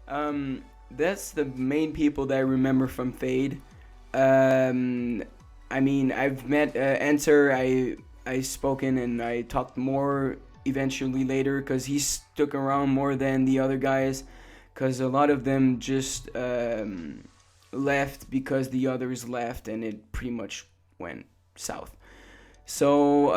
That's the main people that I remember from Fade. Um, I mean, I've met Enter. I spoken and I talked more eventually later because he stuck around more than the other guys. Because a lot of them just left because the others left, and it pretty much went south. So,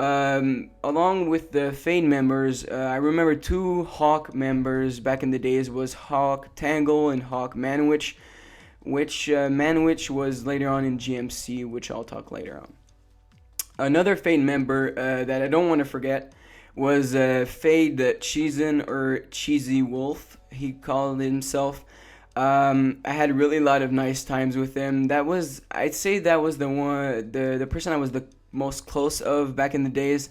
along with the Fade members, I remember two Hawk members back in the days was Hawk Tangle and Hawk Manwich, which Manwich was later on in GMC, which I'll talk later on. Another Fade member that I don't want to forget was Fade Cheesin or Cheesy Wolf, he called himself. I had really a lot of nice times with him. I'd say that was the person I was the most close of back in the days.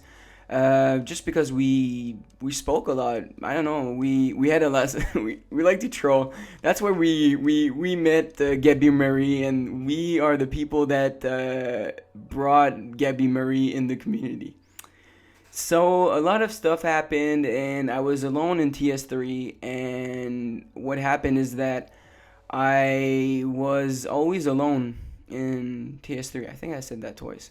Just because we spoke a lot. I don't know. We had a lot. We like to troll. That's where we met Gabby Marie, and we are the people that brought Gabby Marie in the community. So a lot of stuff happened, and I was alone in TS3. And what happened is that I was always alone in TS3. I think I said that twice.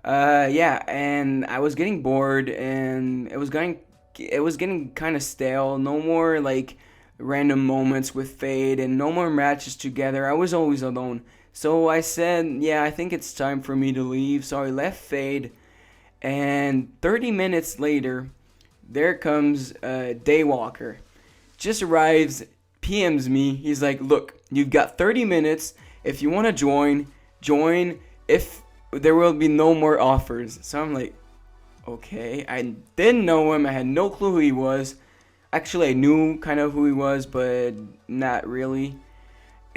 Yeah, and I was getting bored, and it was getting kind of stale. No more like random moments with Fade, and no more matches together. I was always alone. So I said, yeah, I think it's time for me to leave. So I left Fade, and 30 minutes later, there comes Daywalker. Just arrives, PMs me. He's like, look, you've got 30 minutes. If you want to join, join. If there will be no more offers. So I'm like, okay. I didn't know him. I had no clue who he was. Actually, I knew kind of who he was, but not really.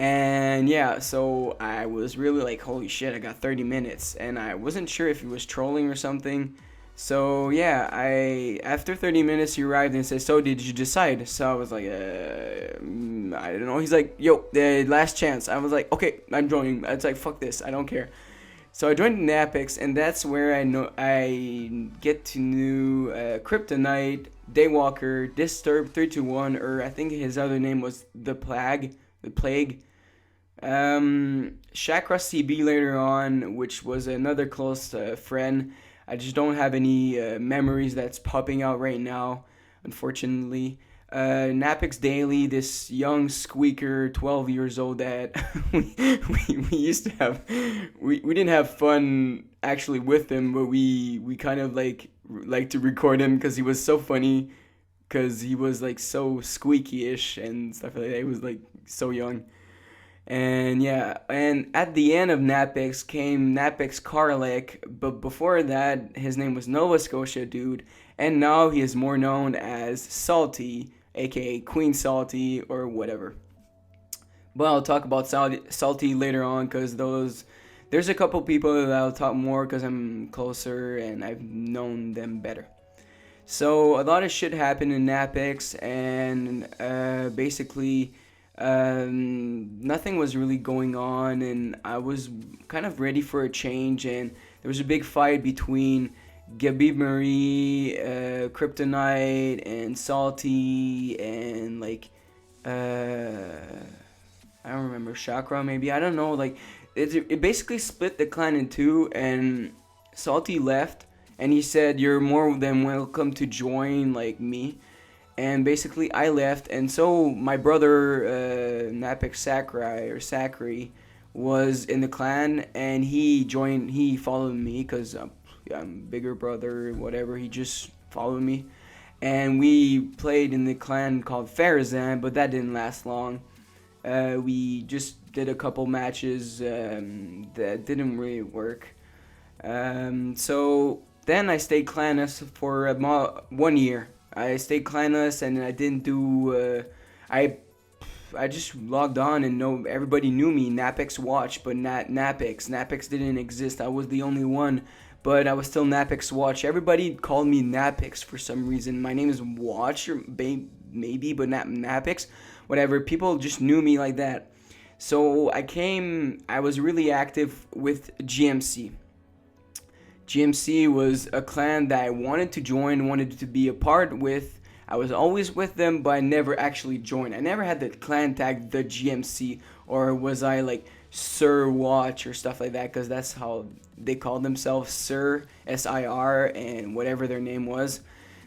And yeah, so I was really like, holy shit, I got 30 minutes. And I wasn't sure if he was trolling or something. So yeah, after 30 minutes he arrived and said, so did you decide? So I was like, I don't know. He's like, yo, the last chance. I was like, okay, I'm joining. It's like, fuck this, I don't care. So I joined Napex, and that's where I get to know Kryptonite, Daywalker, Disturb 321, or I think his other name was the Plague. Chakra CB later on, which was another close friend. I just don't have any memories that's popping out right now, unfortunately. Napix Daily, this young squeaker, 12 years old that we used to have. We didn't have fun actually with him, but we kind of like to record him because he was so funny, because he was like so squeaky-ish and stuff like that. He was like so young. And yeah, and at the end of Napex came Napex Karlek, but before that, his name was Nova Scotia Dude, and now he is more known as Salty, aka Queen Salty, or whatever. But I'll talk about Salty later on, because there's a couple people that I'll talk more because I'm closer and I've known them better. So a lot of shit happened in Napex, and basically nothing was really going on, and I was kind of ready for a change. And there was a big fight between Gabi Marie, Kryptonite, and Salty, and I don't remember, Chakra maybe, I don't know. Like it basically split the clan in two, and Salty left, and he said, you're more than welcome to join like me. And basically I left, and so my brother Napik Sakurai or Sakri was in the clan, and he followed me because I'm bigger brother, whatever. He just followed me, and we played in the clan called Farazan, but that didn't last long. We just did a couple matches that didn't really work. So then I stayed clanless for 1 year. I stayed clanless, and I didn't do. I just logged on, and everybody knew me, Napex Watch, but not Napex. Napex didn't exist. I was the only one, but I was still Napex Watch. Everybody called me Napex for some reason. My name is Watch, or maybe, but not Napex. Whatever. People just knew me like that. So I was really active with GMC. GMC was a clan that I wanted to join, wanted to be a part with. I was always with them, but I never actually joined. I never had the clan tag, the GMC, or was I like Sir Watch or stuff like that, because that's how they called themselves, Sir, SIR, and whatever their name was.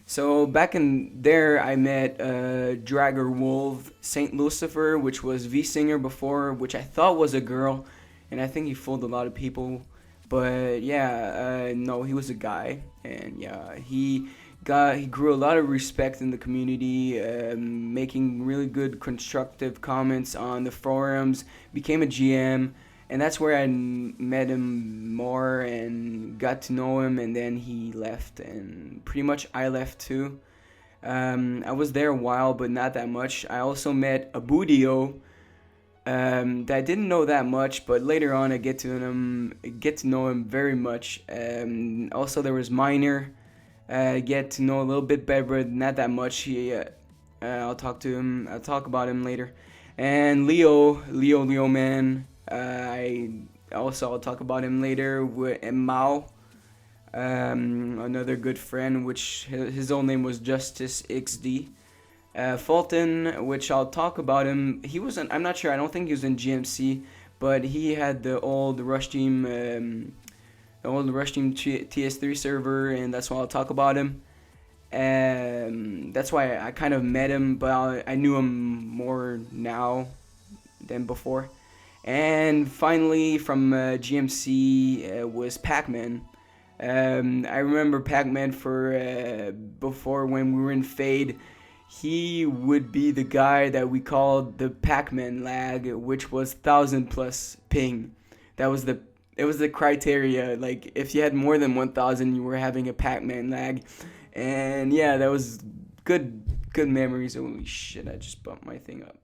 So back in there, I met Dragger Wolf, Saint Lucifer, which was V Singer before, which I thought was a girl, and I think he fooled a lot of people. But yeah, no, he was a guy, and yeah, he grew a lot of respect in the community, making really good constructive comments on the forums, became a GM, and that's where I met him more and got to know him, and then he left, and pretty much I left too. I was there a while, but not that much. I also met Abudio, that I didn't know that much, but later on I get to know him very much. Also, there was Miner. Get to know a little bit better, but not that much. I'll talk to him. I'll talk about him later. And Leo man. I'll talk about him later. And Mao, another good friend, which his own name was Justice XD. Fulton, which I'll talk about him. He wasn't. I'm not sure. I don't think he was in GMC, but he had the old Rush Team. The old Rush Team TS3 server, and that's why I'll talk about him. That's why I kind of met him, but I knew him more now than before. And finally, from GMC was Pac-Man. I remember Pac-Man for before when we were in Fade. He would be the guy that we called the Pac-Man lag, which was 1,000+ ping. It was the criteria. Like, if you had more than 1,000, you were having a Pac-Man lag. And yeah, that was good memories. Holy shit, I just bumped my thing up.